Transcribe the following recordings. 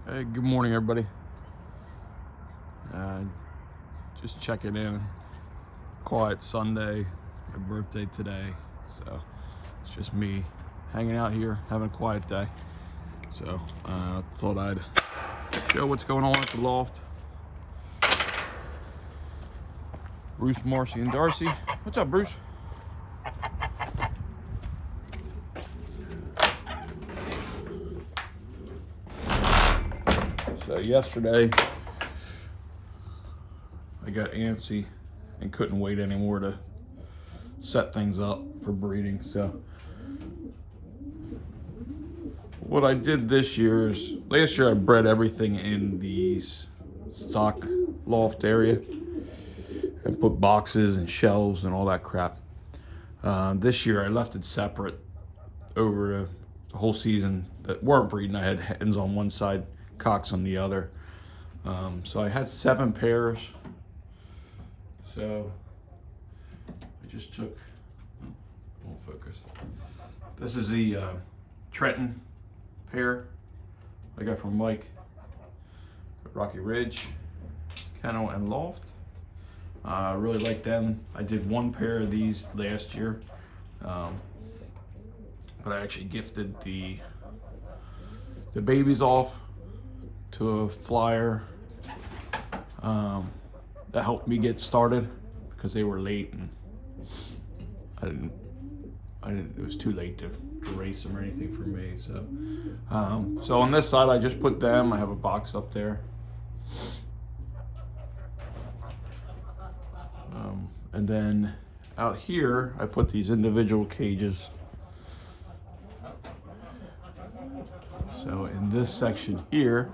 Hey, good morning, everybody. Uh, just checking in. Quiet Sunday. My birthday today, so it's just me hanging out here, having a quiet day. So thought I'd show what's going on at the loft. Bruce, Marcy, and Darcy. What's up, Bruce? So yesterday, I got antsy and couldn't wait anymore to set things up for breeding. So what I did this year is, last year I bred everything in the stock loft area and put boxes and shelves and all that crap. This year I left it separate over the whole season that weren't breeding. I had hens on one side, cocks on the other. So I had 7 pairs. So I just took, won't focus. This is the Trenton pair I got from Mike at Rocky Ridge, Kennel and Loft. I really like them. I did 1 pair of these last year, but I actually gifted the babies off to a flyer that helped me get started because they were late and I didn't. It was too late to race them or anything for me. So, so on this side, I just put them. I have a box up there. And then out here, I put these individual cages. So in this section here,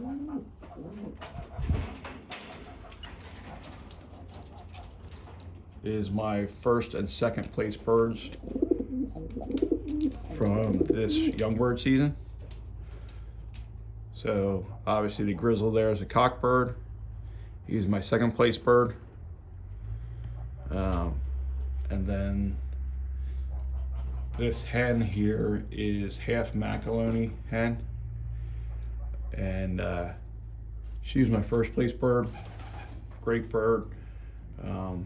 is my first and second place birds from this young bird season. So obviously the grizzle there is a cock bird. He's my second place bird. And then this hen here is half Macaloni hen. And she was my first place bird. Great bird. I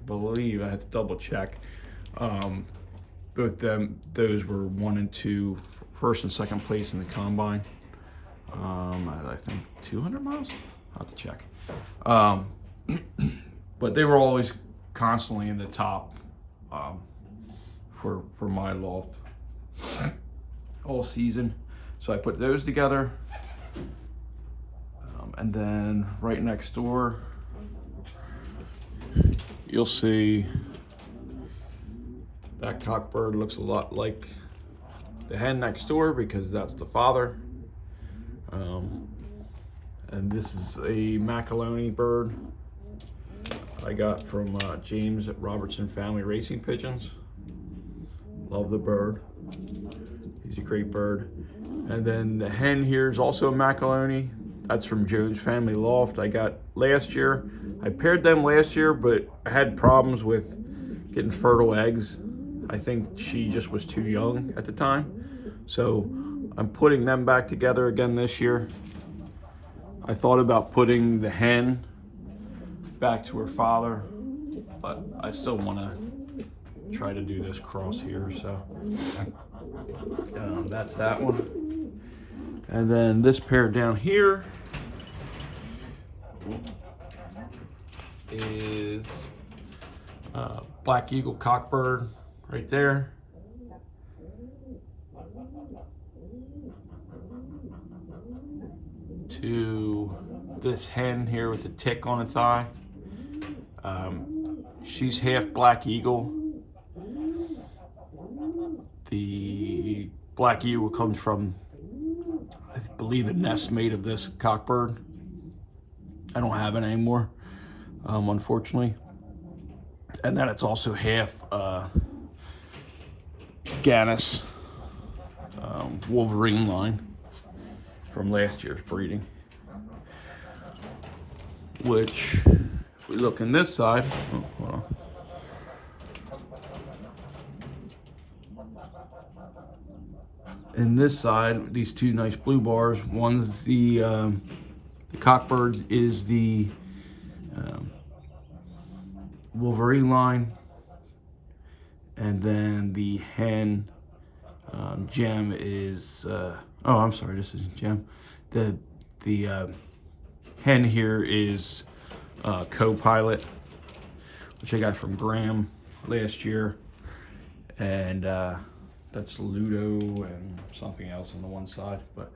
believe, I had to double check. Both those were 1 and 2, first and second place in the combine. I think 200 miles. I'll have to check. But they were always constantly in the top for my loft all season. So I put those together, and then right next door, you'll see that cock bird looks a lot like the hen next door because that's the father. And this is a Macaloni bird I got from James at Robertson Family Racing Pigeons. Love the bird. He's a great bird. And then the hen here is also a Macaloni. That's from Jones Family Loft I got last year. I paired them last year, but I had problems with getting fertile eggs. I think she just was too young at the time. So I'm putting them back together again this year. I thought about putting the hen back to her father, but I still want to try to do this cross here. So that's that one. And then this pair down here is Black Eagle cockbird right there. To this hen here with a tick on its eye. She's half Black Eagle. The Black Eagle comes from, I believe, the nest mate of this cockbird. I don't have it anymore, unfortunately. And then it's also half Gannis Wolverine line from last year's breeding. Which, if we look in this side, oh, hold on. in this side, these two nice blue bars. One's the cockbird is the Wolverine line, and then the hen gem is oh, I'm sorry, this isn't gem. The hen here is Co-Pilot, which I got from Graham last year, and that's Ludo and something else on the one side, but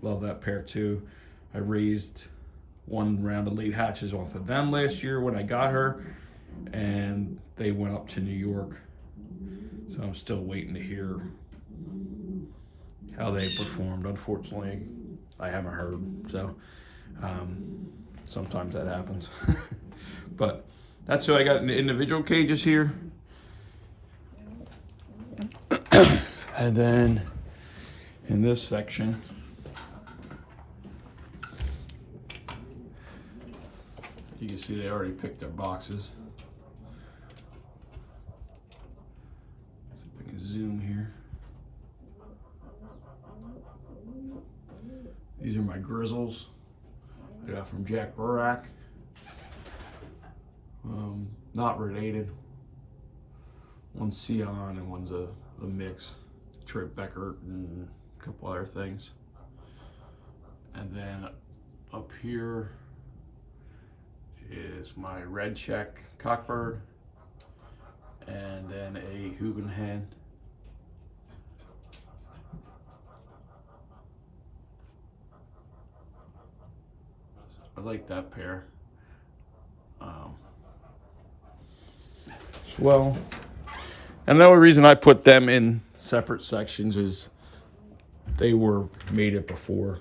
love that pair too. I raised one round of late hatches off of them last year when I got her, and they went up to New York, so I'm still waiting to hear how they performed. Unfortunately, I haven't heard, so sometimes that happens. But that's who I got in the individual cages here. And then in this section, you can see they already picked their boxes. See if I can zoom here. These are my grizzles I got from Jack Burak. Not related. One's Sion and one's a mix. Trey Beckert and a couple other things. And then up here is my red check cockbird, and then a Houben hen. I like that pair. Well, and the only reason I put them in separate sections is they were mated before,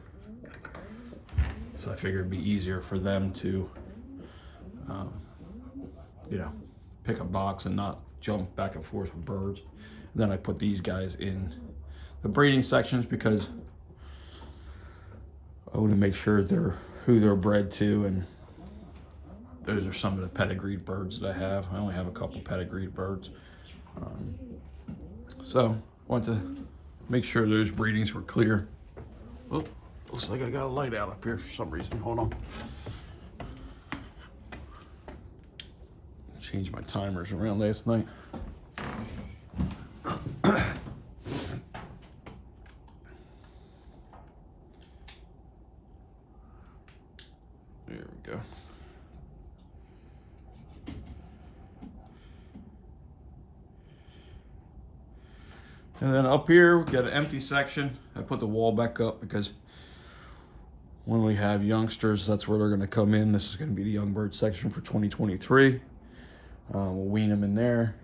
so I figured it'd be easier for them to you know, pick a box and not jump back and forth with birds. And then I put these guys in the breeding sections because I want to make sure they're who they're bred to, and those are some of the pedigreed birds that I have. I only have a couple pedigreed birds. So I want to make sure those breedings were clear. Oh, looks like I got a light out up here for some reason. Hold on. Changed my timers around last night. There we go. And then up here, we got an empty section. I put the wall back up because when we have youngsters, that's where they're going to come in. This is going to be the young bird section for 2023. We'll wean them in there.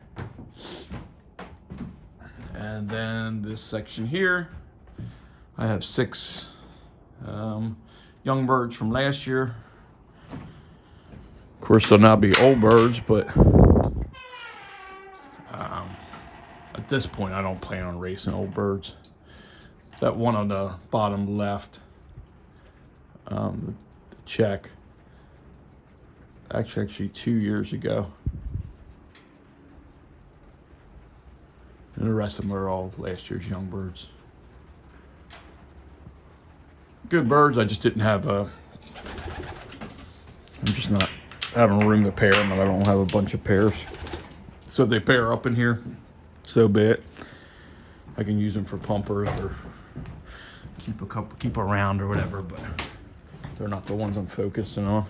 And then this section here, I have 6 young birds from last year. Of course, they'll now be old birds, but at this point, I don't plan on racing old birds. That one on the bottom left, the check, actually 2 years ago. And the rest of them are all last year's young birds. Good birds, I just didn't have I'm just not having room to pair them, and I don't have a bunch of pairs. So they pair up in here, so be it. I can use them for pumpers or keep around or whatever, but they're not the ones I'm focusing on.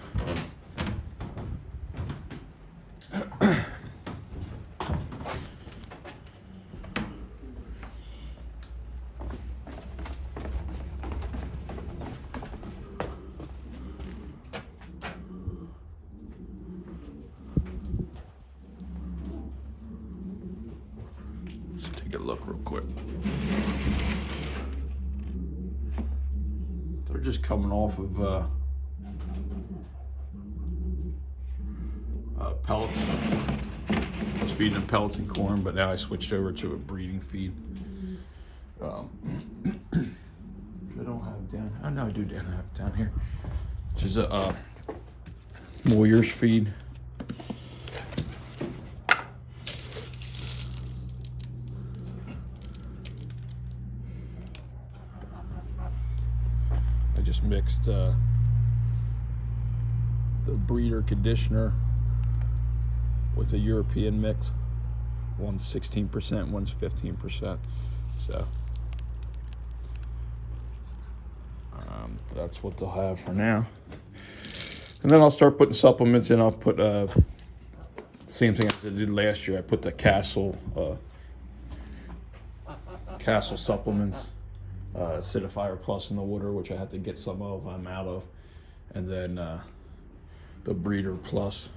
Take a look real quick. They're just coming off of pellets. I was feeding them pellets and corn, but now I switched over to a breeding feed. I don't have down. I know I do have it down here, which is a Moyer's feed. just mixed the breeder conditioner with a European mix. One's 16%, one's 15%. So that's what they'll have for now. And then I'll start putting supplements in. I'll put same thing as I did last year. I put the Castle supplements, Acidifier Plus in the water, which I had to get some of. I'm out of, and then the Breeder Plus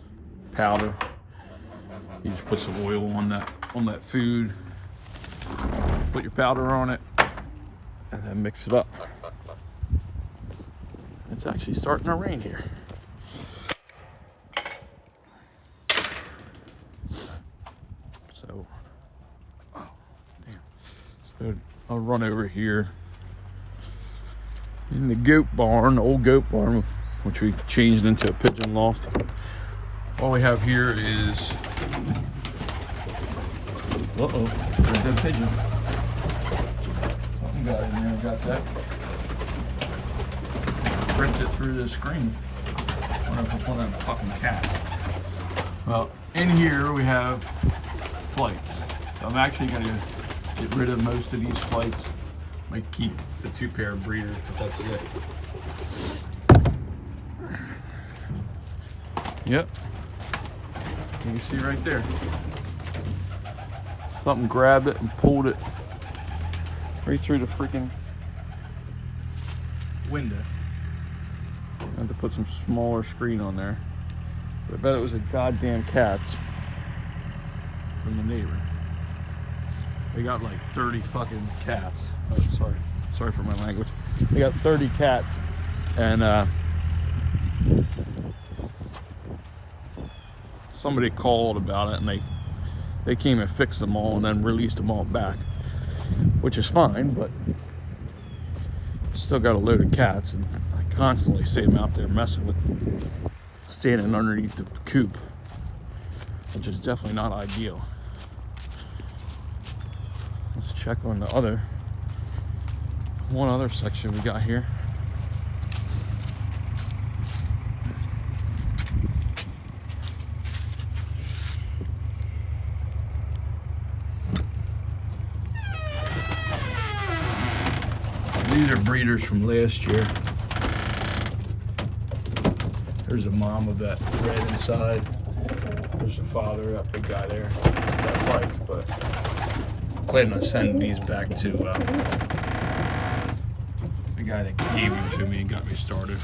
powder. You just put some oil on that food, put your powder on it, and then mix it up. It's actually starting to rain here. So, oh, damn. So I'll run over here in the goat barn, the old goat barn, which we changed into a pigeon loft. All we have here is, there's a dead pigeon. Something got in there, got that. Ripped it through the screen. I wonder if it's one of them fucking cats. Well, in here we have flights. So I'm actually going to get rid of most of these flights. Might keep the 2 pair of breeders, but that's it. Yep. You can see right there. Something grabbed it and pulled it right through the freaking window. I had to put some smaller screen on there. But I bet it was a goddamn cats from the neighbor. They got like 30 fucking cats. Oh, sorry for my language. They got 30 cats, and somebody called about it, and they came and fixed them all and then released them all back, which is fine, but still got a load of cats, and I constantly see them out there messing with, standing underneath the coop, which is definitely not ideal. Let's check on the one other section we got here. These are breeders from last year. There's a mom of that red inside. There's the father, that big guy there. That fight, but I'm planning on sending these back to the guy that gave them to me and got me started.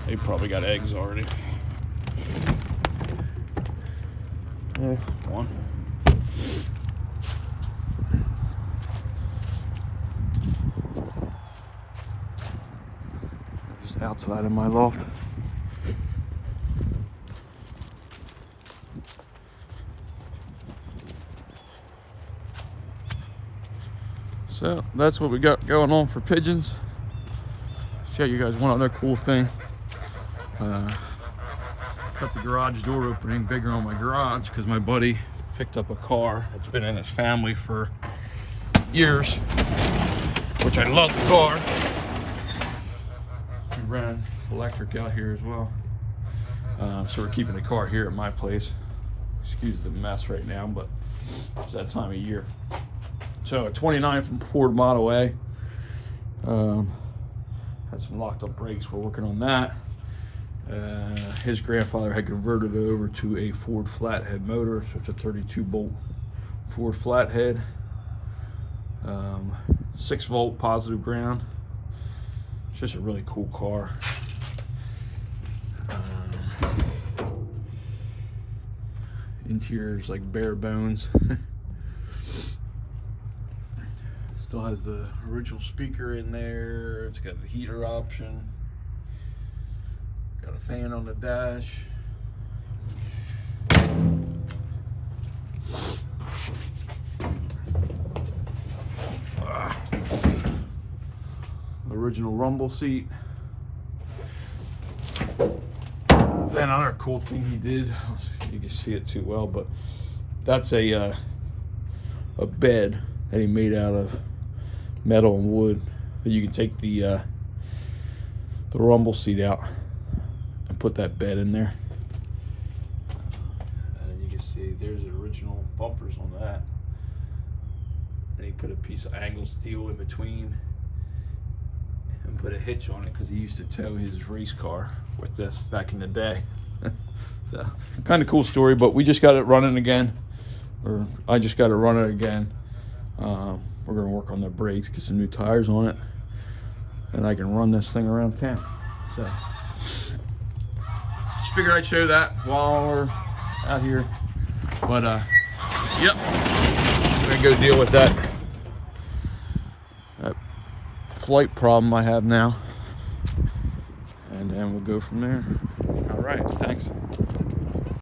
They probably got eggs already. Yeah, one. Just outside of my loft. So that's what we got going on for pigeons. Show you guys one other cool thing. Cut the garage door opening bigger on my garage because my buddy picked up a car that's been in his family for years, which I love the car. We ran electric out here as well. So we're keeping the car here at my place. Excuse the mess right now, but it's that time of year. So a 29 from Ford Model A. Had some locked up brakes. We're working on that. His grandfather had converted it over to a Ford flathead motor, so it's a 32 bolt Ford flathead. 6 volt positive ground. It's just a really cool car. Interior's like bare bones. Still has the original speaker in there. It's got a heater option. Got a fan on the dash. Original rumble seat. Then another cool thing he did, you can see it too well, but that's a bed that he made out of metal and wood. But you can take the rumble seat out and put that bed in there. And then you can see there's the original bumpers on that. And he put a piece of angled steel in between and put a hitch on it because he used to tow his race car with this back in the day. So kind of cool story, but we just got it running again, or I just got it running again. We're gonna work on the brakes, get some new tires on it, and I can run this thing around town. So just figured I'd show that while we're out here. But yep, I'm gonna go deal with that flight problem I have now, and then we'll go from there. All right, thanks.